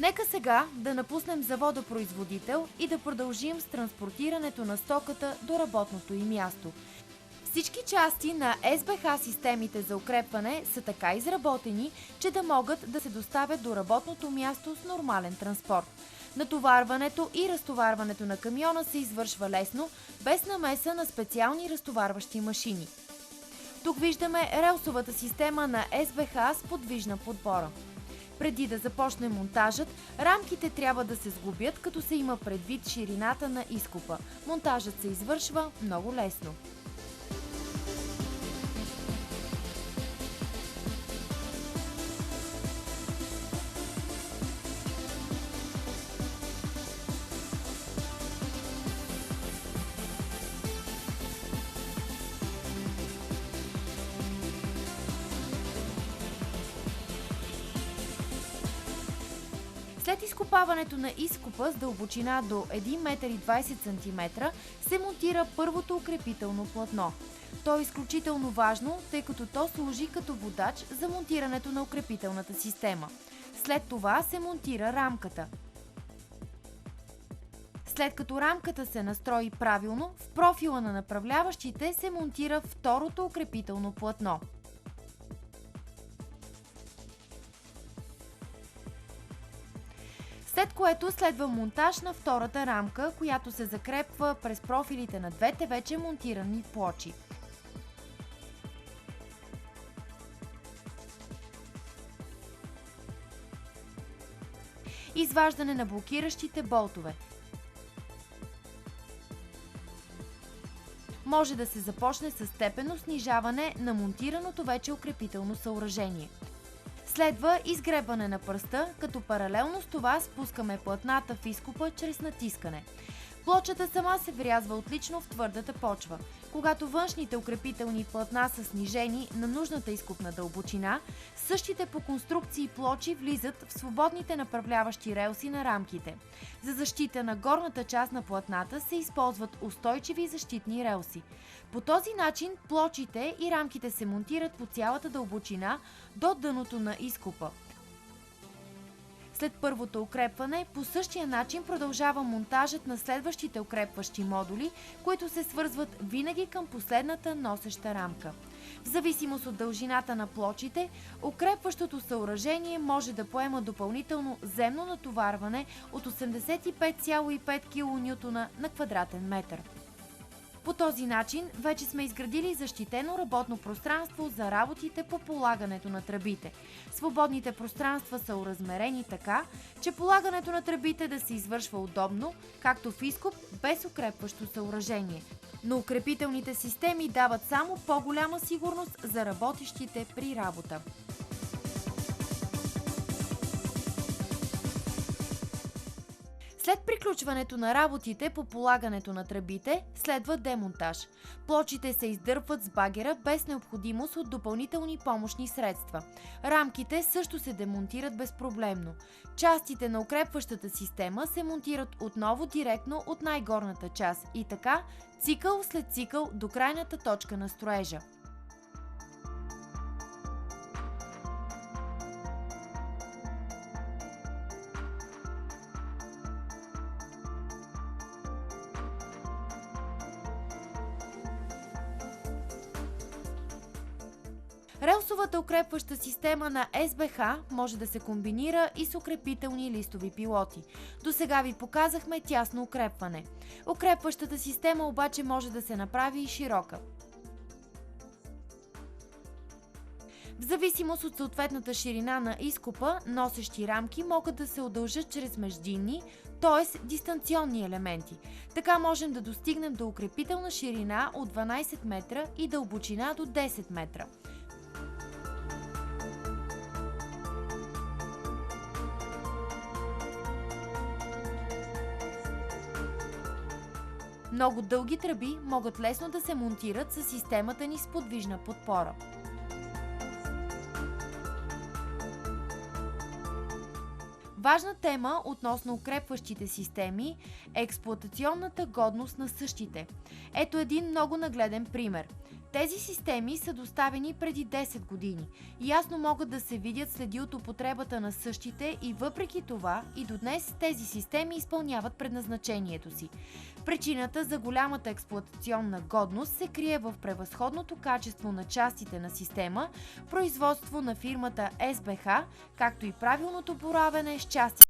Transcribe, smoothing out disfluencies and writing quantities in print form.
Нека сега да напуснем завода-производител и да продължим с транспортирането на стоката до работното й място. Всички части на СБХ системите за укрепване са така изработени, че да могат да се доставят до работното място с нормален транспорт. Натоварването и разтоварването на камиона се извършва лесно, без намеса на специални разтоварващи машини. Тук виждаме релсовата система на СБХ с подвижна подпора. Преди да започне монтажът, рамките трябва да се сглобят, като се има предвид ширината на изкопа. Монтажът се извършва много лесно. След изкопаването на изкопа с дълбочина до 1,20 м се монтира първото укрепително платно. То е изключително важно, тъй като то служи като водач за монтирането на укрепителната система. След това се монтира рамката. След като рамката се настрои правилно, в профила на направляващите се монтира второто укрепително платно. След което следва монтаж на втората рамка, която се закрепва през профилите на двете вече монтирани плочи. Изваждане на блокиращите болтове. Може да се започне с степенно снижаване на монтираното вече укрепително съоръжение. Следва изгребване на пръста, като паралелно с това спускаме платната в изкопа чрез натискане. Плочата сама се врязва отлично в твърдата почва. Когато външните укрепителни платна са снижени на нужната изкопна дълбочина, същите по конструкции плочи влизат в свободните направляващи релси на рамките. За защита на горната част на платната се използват устойчиви защитни релси. По този начин плочите и рамките се монтират по цялата дълбочина до дъното на изкопа. След първото укрепване, по същия начин продължава монтажът на следващите укрепващи модули, които се свързват винаги към последната носеща рамка. В зависимост от дължината на плочите, укрепващото съоръжение може да поема допълнително земно натоварване от 85,5 кН на квадратен метър. По този начин вече сме изградили защитено работно пространство за работите по полагането на тръбите. Свободните пространства са оразмерени така, че полагането на тръбите да се извършва удобно, както в изкоп, без укрепващо съоръжение. Но укрепителните системи дават само по-голяма сигурност за работещите при работа. След приключването на работите по полагането на тръбите, следва демонтаж. Плочите се издърпват с багера без необходимост от допълнителни помощни средства. Рамките също се демонтират безпроблемно. Частите на укрепващата система се монтират отново директно от най-горната част и така цикъл след цикъл до крайната точка на строежа. Релсовата укрепваща система на СБХ може да се комбинира и с укрепителни листови пилоти. Досега ви показахме тясно укрепване. Укрепващата система обаче може да се направи и широка. В зависимост от съответната ширина на изкопа, носещи рамки могат да се удължат чрез междинни, т.е. дистанционни елементи. Така можем да достигнем до укрепителна ширина от 12 метра и дълбочина до 10 метра. Много дълги тръби могат лесно да се монтират със системата ни с подвижна подпора. Важна тема относно укрепващите системи е експлоатационната годност на същите. Ето един много нагледен пример. Тези системи са доставени преди 10 години. Ясно могат да се видят следи от употребата на същите и въпреки това и до днес тези системи изпълняват предназначението си. Причината за голямата експлоатационна годност се крие в превъзходното качество на частите на система, производство на фирмата СБХ, както и правилното боравене с части